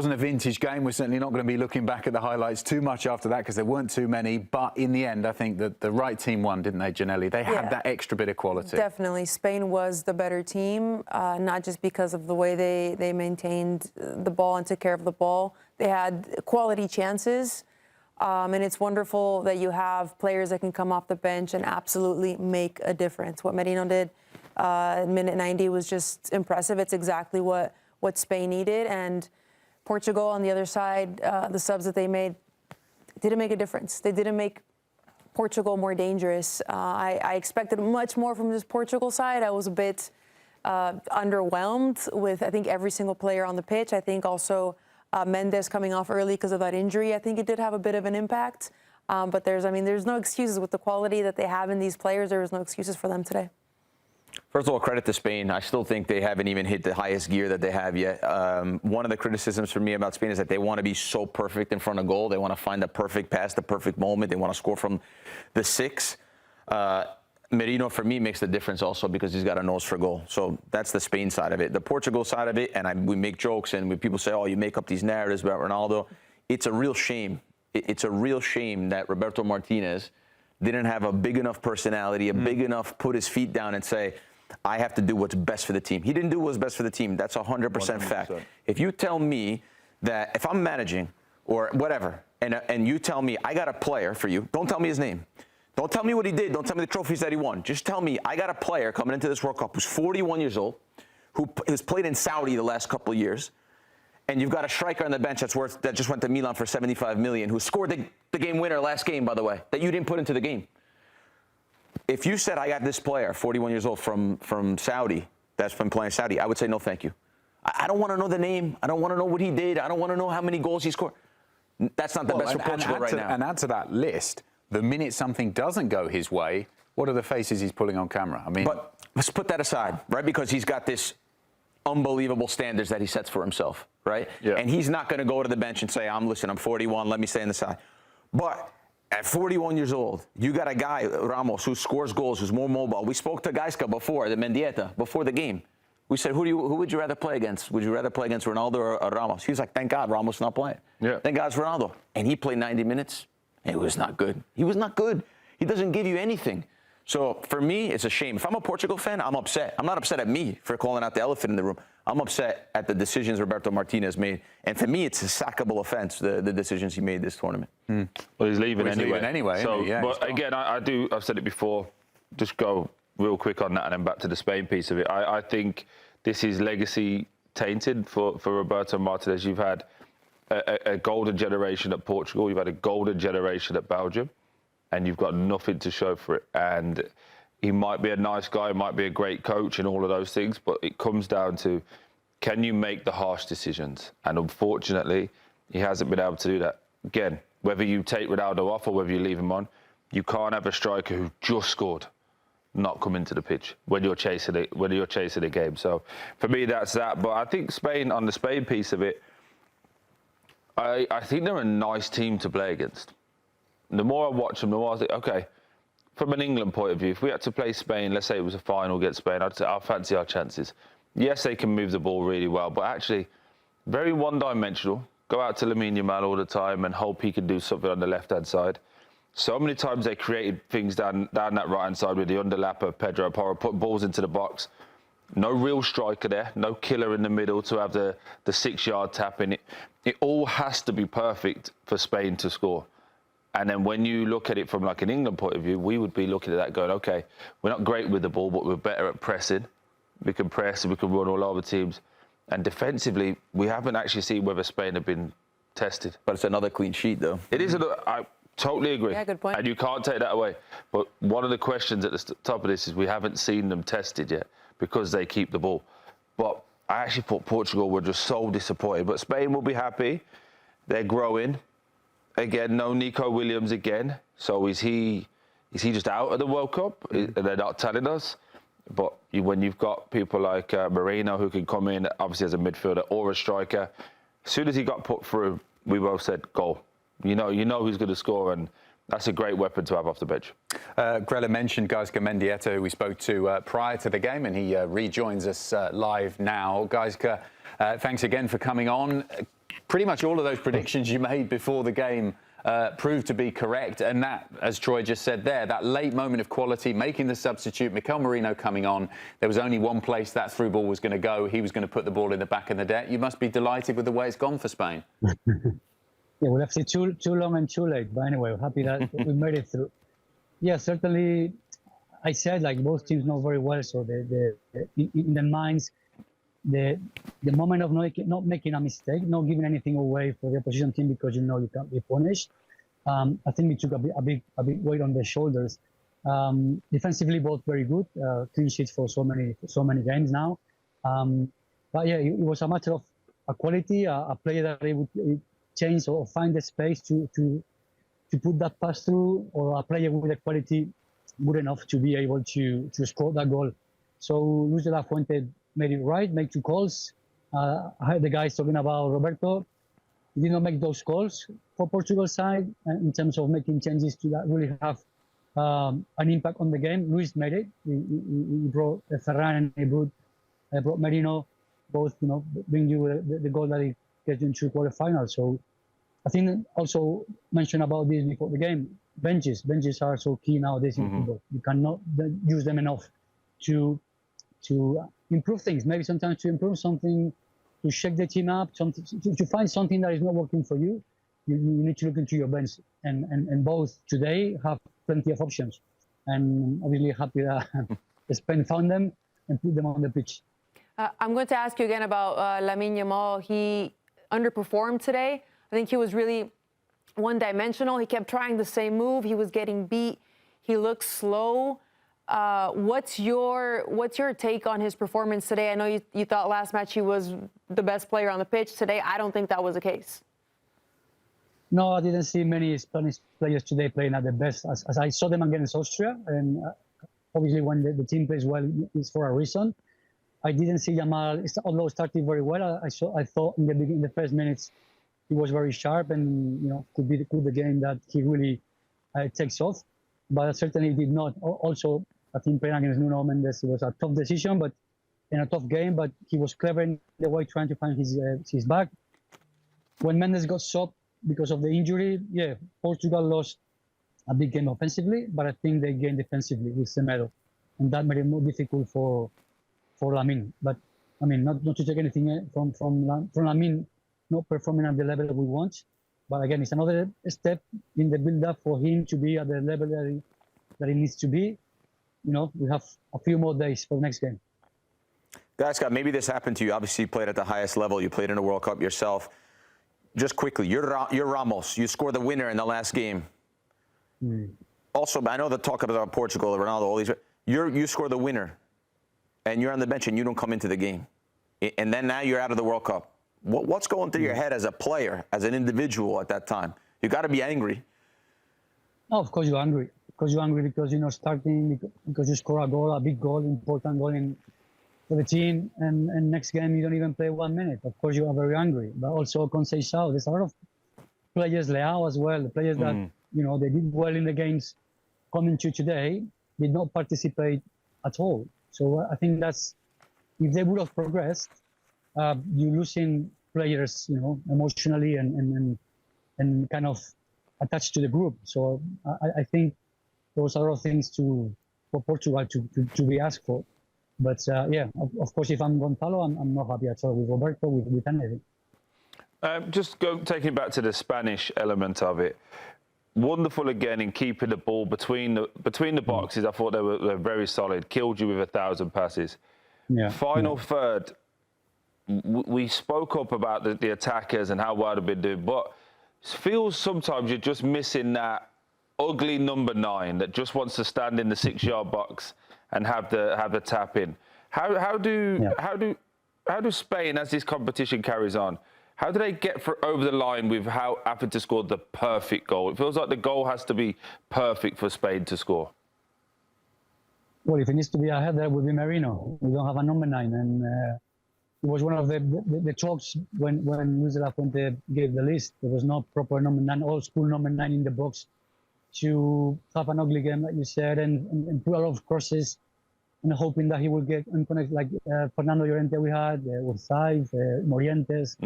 wasn't a vintage game. We're certainly not going to be looking back at the highlights too much after that because there weren't too many. But in the end, I think that the right team won, didn't they, Janelly? They had that extra bit of quality. Definitely. Spain was the better team, not just because of the way they maintained the ball and took care of the ball. They had quality chances. And it's wonderful that you have players that can come off the bench and absolutely make a difference. What Merino did in minute 90 was just impressive. It's exactly what Spain needed. And Portugal on the other side, the subs that they made didn't make a difference. They didn't make Portugal more dangerous. I expected much more from this Portugal side. I was a bit underwhelmed with, I think, every single player on the pitch. I think also Mendes coming off early because of that injury. I think it did have a bit of an impact. But there's no excuses with the quality that they have in these players. There was no excuses for them today. First of all, credit to Spain. I still think they haven't even hit the highest gear that they have yet. One of the criticisms for me about Spain is that they want to be so perfect in front of goal. They want to find the perfect pass, the perfect moment. They want to score from the 6. Merino, for me, makes the difference also because he's got a nose for goal. So that's the Spain side of it. The Portugal side of it, and we make jokes, and when people say, oh, you make up these narratives about Ronaldo, it's a real shame. It's a real shame that Roberto Martinez didn't have a big enough personality, a big enough put his feet down and say, I have to do what's best for the team. He didn't do what's best for the team. That's 100% fact. If you tell me that if I'm managing or whatever, and you tell me I got a player for you, don't tell me his name. Don't tell me what he did. Don't tell me the trophies that he won. Just tell me I got a player coming into this World Cup who's 41 years old, who has played in Saudi the last couple of years, and you've got a striker on the bench that just went to Milan for 75 million, who scored the game winner last game, by the way, that you didn't put into the game. If you said I got this player, 41 years old from Saudi, that's been playing Saudi, I would say no, thank you. I don't want to know the name. I don't want to know what he did. I don't want to know how many goals he scored. That's not the best for Portugal right now. And add to that list, the minute something doesn't go his way, what are the faces he's pulling on camera? I mean, but let's put that aside, right? Because he's got this unbelievable standards that he sets for himself, right? Yeah. And he's not going to go to the bench and say, I'm 41, let me stay on the side. But at 41 years old, you got a guy, Ramos, who scores goals, who's more mobile. We spoke to Gaizka before, the Mendieta, before the game. We said, who would you rather play against? Would you rather play against Ronaldo or Ramos? He was like, thank God Ramos not playing. Yeah. Thank God it's Ronaldo. And he played 90 minutes. It was not good. He was not good. He doesn't give you anything. So for me, it's a shame. If I'm a Portugal fan, I'm upset. I'm not upset at me for calling out the elephant in the room. I'm upset at the decisions Roberto Martinez made. And for me, it's a sackable offense, the decisions he made this tournament. Well, he's leaving anyway. So, yeah, but again, I've said it before, just go real quick on that and then back to the Spain piece of it. I think this is legacy tainted for Roberto Martinez. You've had a golden generation at Portugal. You've had a golden generation at Belgium. And you've got nothing to show for it. And he might be a nice guy, might be a great coach and all of those things, but it comes down to, can you make the harsh decisions? And unfortunately, he hasn't been able to do that. Again, whether you take Ronaldo off or whether you leave him on, you can't have a striker who just scored not come into the pitch when you're chasing it, a game. So for me, that's that. But I think Spain, on the Spain piece of it, I think they're a nice team to play against. The more I watch them, the more I think, okay, from an England point of view, if we had to play Spain, let's say it was a final against Spain, I'd say I'll fancy our chances. Yes, they can move the ball really well, but actually very one-dimensional. Go out to Lamine Yamal all the time and hope he can do something on the left-hand side. So many times they created things down that right-hand side with the underlap of Pedro Porro, put balls into the box. No real striker there, no killer in the middle to have the 6-yard tap in it. It all has to be perfect for Spain to score. And then when you look at it from like an England point of view, we would be looking at that going, okay, we're not great with the ball, but we're better at pressing. We can press and we can run all over teams. And defensively, we haven't actually seen whether Spain have been tested. But it's another clean sheet, though. It is. I totally agree. Yeah, good point. And you can't take that away. But one of the questions at the top of this is we haven't seen them tested yet because they keep the ball. But I actually thought Portugal were just so disappointed. But Spain will be happy. They're growing. Again, no Nico Williams again. So is he just out of the World Cup? They're not telling us. But when you've got people like Merino who can come in, obviously as a midfielder or a striker, as soon as he got put through, we both said goal. You know who's going to score, and that's a great weapon to have off the bench. Grella mentioned Gaizka Mendieta, who we spoke to prior to the game, and he rejoins us live now. Gaizka, thanks again for coming on. pretty much all of those predictions you made before the game proved to be correct. And that, as Troy just said there, that late moment of quality, making the substitute, Mikel Merino coming on, there was only one place that through ball was going to go. He was going to put the ball in the back of the net. You must be delighted with the way it's gone for Spain. Yeah, we left it too long and too late. But anyway, we're happy that we made it through. Yeah, certainly, I said, like, both teams know very well, so in their minds, the moment of not making a mistake, not giving anything away for the opposition team because you know you can't be punished. I think it took a big weight on their shoulders. Defensively, both very good, clean sheets for so many games now. But yeah, it was a matter of a quality, a player that they would change or find the space to put that pass through, or a player with the quality good enough to be able to score that goal. So Luis de la Fuente made it right, made 2 calls. I heard the guys talking about Roberto. He did not make those calls for Portugal's side in terms of making changes to that really have an impact on the game. Luis made it. He brought Ferran and he brought Merino, both, you know, bring you the goal that he gets you into quarterfinals. So I think also mentioned about this before the game. Benches are so key nowadays in football. You cannot use them enough to improve things. Maybe sometimes to improve something, to shake the team up, to find something that is not working for you. You need to look into your bench, and both today have plenty of options. And I'm really happy that Spain found them and put them on the pitch. I'm going to ask you again about Lamine Yamal. He underperformed today. I think he was really one-dimensional. He kept trying the same move. He was getting beat. He looked slow. What's your take on his performance today? I know you thought last match he was the best player on the pitch. Today, I don't think that was the case. No, I didn't see many Spanish players today playing at the best. As I saw them against Austria, and obviously when the team plays well, it's for a reason. I didn't see Yamal, although started very well. I thought in the first minutes he was very sharp, and could be the game that he really takes off. But certainly did not. Also, I think playing against Nuno Mendes was a tough decision, but in a tough game. But he was clever in the way trying to find his back. When Mendes got stopped because of the injury, yeah, Portugal lost a big game offensively, but I think they gained defensively with Semedo, and that made it more difficult for Lamine. But I mean, not to take anything from Lamine not performing at the level that we want. But again, it's another step in the build-up for him to be at the level that he needs to be. We have a few more days for the next game. Gaizka, maybe this happened to you. Obviously, you played at the highest level. You played in a World Cup yourself. Just quickly, you're Ramos. You scored the winner in the last game. Also, I know the talk about Portugal, Ronaldo, all these. You score the winner, and you're on the bench, and you don't come into the game. And then now you're out of the World Cup. What's going through your head as a player, as an individual at that time? You got to be angry. No, of course you're angry. Because you're angry because you're not starting, because you score a big goal, important goal for the team, and next game you don't even play 1 minute. Of course you are very angry. But also Concacaf, there's a lot of players, Leao as well, the players that they did well in the games coming to today, did not participate at all. So I think that's, if they would have progressed, you're losing players, emotionally and kind of attached to the group. So I think those are all things for Portugal to be asked for. But yeah, of course, if I'm Gonzalo, I'm not happy at all with Roberto, with anything. Taking it back to the Spanish element of it. Wonderful again in keeping the ball between the boxes. I thought they were very solid. Killed you with 1,000 passes. Yeah. Final third. We spoke up about the attackers and how well they've been doing, but it feels sometimes you're just missing that ugly number 9 that just wants to stand in the 6-yard box and have the tap in. How do Spain, as this competition carries on, how do they get over the line with having to score the perfect goal? It feels like the goal has to be perfect for Spain to score. Well, if it needs to be a header, it would be Merino. We don't have a number 9, and it was one of the talks when Luis de la Fuente gave the list. There was no proper number 9, old school number 9 in the box to have an ugly game, like you said, and put a lot of crosses and hoping that he will get unconnected, like Fernando Llorente we had, with Saif, Morientes.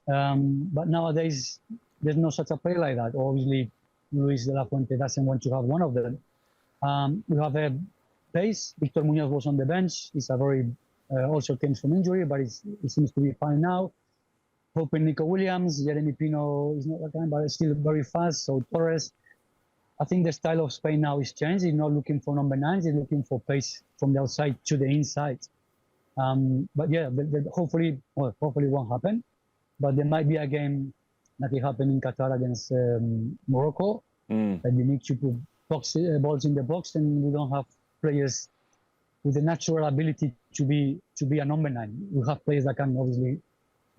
But nowadays, there's no such a player like that. Obviously, Luis de la Fuente doesn't want to have one of them. We have a pace. Victor Munoz was on the bench. He's a very also came from injury, but he seems to be fine now. Hoping Nico Williams, Jeremy Pino is not that kind, but still very fast. So Torres, I think the style of Spain now is changed. He's not looking for number 9s. He's looking for pace from the outside to the inside. But yeah, hopefully it won't happen. But there might be a game that will happen in Qatar against Morocco. That you need to put balls in the box, and we don't have players with the natural ability to be a number 9. We have players that can obviously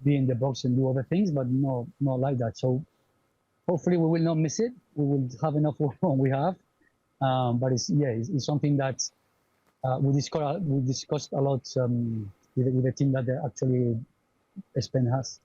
be in the box and do other things, but not like that. So hopefully we will not miss it. We will have enough work we have. But it's something that we discussed a lot with the team that actually Spain has.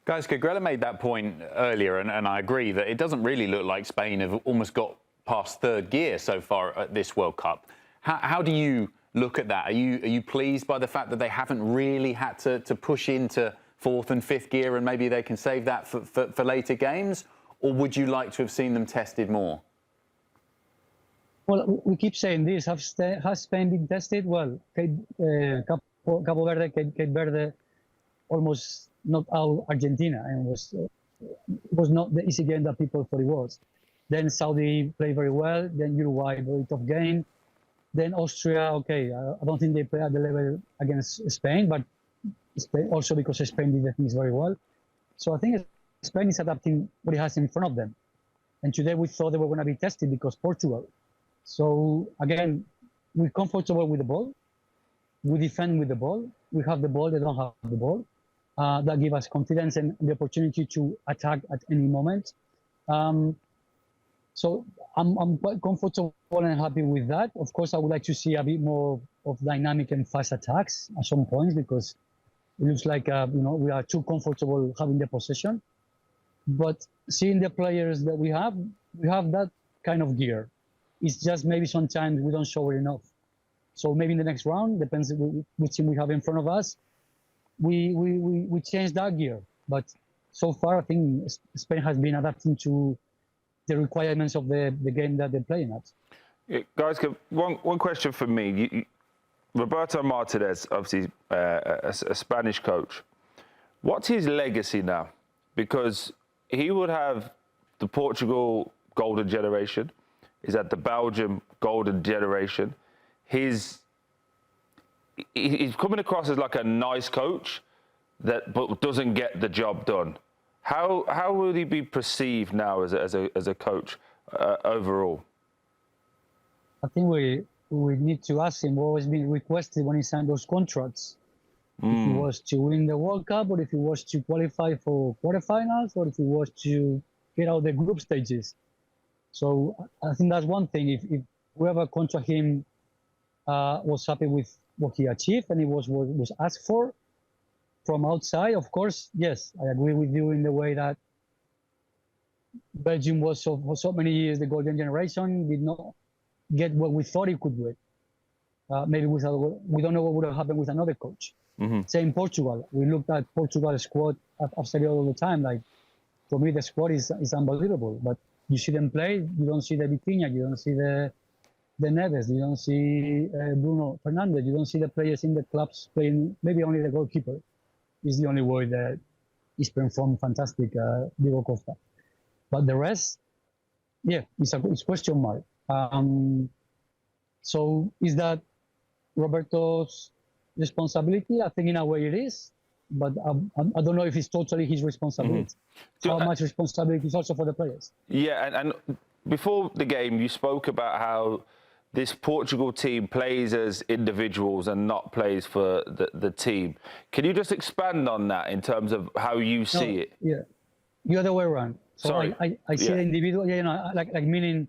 Gaizka, Grella made that point earlier, and I agree that it doesn't really look like Spain have almost got past third gear so far at this World Cup. How do you look at that? Are you pleased by the fact that they haven't really had to push into fourth and fifth gear, and maybe they can save that for later games? Or would you like to have seen them tested more? Well, we keep saying this. Has Spain been tested? Well, Cabo Verde, Cape Verde almost knocked out Argentina, and it was not the easy game that people thought it was. Then Saudi played very well. Then Uruguay, very tough game. Then Austria, okay, I don't think they play at the level against Spain, but Spain, also because Spain did the things very well. So I think Spain is adapting what it has in front of them. And today we thought they were going to be tested because Portugal. So again, we're comfortable with the ball. We defend with the ball. We have the ball, they don't have the ball. That gives us confidence and the opportunity to attack at any moment. So I'm quite comfortable and happy with that. Of course, I would like to see a bit more of dynamic and fast attacks at some points, because it looks like we are too comfortable having the possession. But seeing the players that we have that kind of gear. It's just maybe sometimes we don't show it enough. So maybe in the next round, depends which team we have in front of us, we change that gear. But so far, I think Spain has been adapting to the requirements of the game that they're playing at. Yeah, guys, one question for me. Roberto Martinez, obviously a Spanish coach. What's his legacy now? Because he would have the Portugal golden generation. He's at the Belgium golden generation. He's coming across as like a nice coach but doesn't get the job done. How will he be perceived now as a coach overall? I think we need to ask him what was being requested when he signed those contracts. If it was to win the World Cup, or if it was to qualify for quarterfinals, or if it was to get out the group stages. So I think that's one thing. If whoever contract him was happy with what he achieved and it was asked for from outside, of course, yes, I agree with you in the way that Belgium was for so many years the golden generation, did not get what we thought it could do. Maybe we don't know what would have happened with another coach. Same Portugal. We looked at Portugal's squad. I've said it all the time. Like, for me, the squad is unbelievable. But you see them play, you don't see the Vitinha, you don't see the Neves, you don't see Bruno Fernandes, you don't see the players in the clubs playing. Maybe only the goalkeeper is the only way that he's performed fantastic, Diego Costa. But the rest, yeah, it's question mark. So is that Roberto's responsibility? I think in a way it is, but I don't know if it's totally his responsibility. How much responsibility is also for the players? Yeah, and before the game, you spoke about how this Portugal team plays as individuals and not plays for the team. Can you just expand on that in terms of how you see it? Yeah, the other way around. So Sorry. I see the individual. Yeah, like meaning,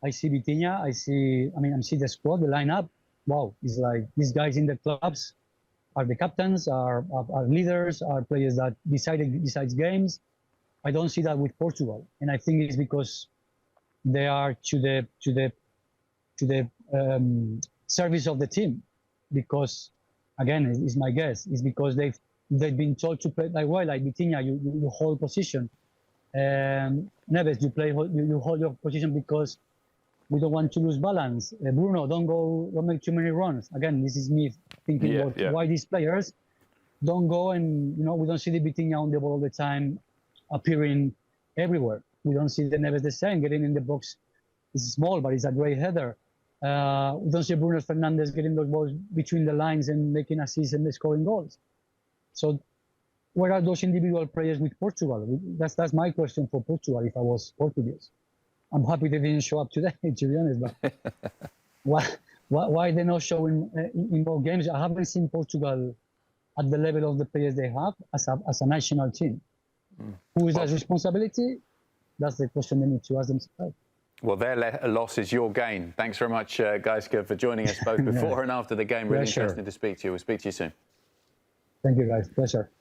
I see Vitinha. I see the squad, the lineup. Wow, it's like these guys in the clubs are the captains, are leaders, are players that decides games. I don't see that with Portugal, and I think it's because they are to the service of the team. Because again, it's my guess, it's because they've they've been told to play like well, like Vitinha, you hold position. Neves, you hold your position because we don't want to lose balance. Bruno, don't make too many runs. Again, this is me thinking about why these players don't go and, we don't see the Vitinha on the ball all the time appearing everywhere. We don't see the Neves the same, getting in the box. It's small, but it's a great header. We don't see Bruno Fernandes getting those balls between the lines and making assists and scoring goals. So where are those individual players with Portugal? That's my question for Portugal if I was Portuguese. I'm happy they didn't show up today, to be honest. But why they're not showing in more games? I haven't seen Portugal at the level of the players they have as a national team. Who is that responsibility? That's the question they need to ask themselves. Well, their loss is your gain. Thanks very much, Gaizka, for joining us both before and after the game. Really interesting to speak to you. We'll speak to you soon. Thank you, guys. Pleasure.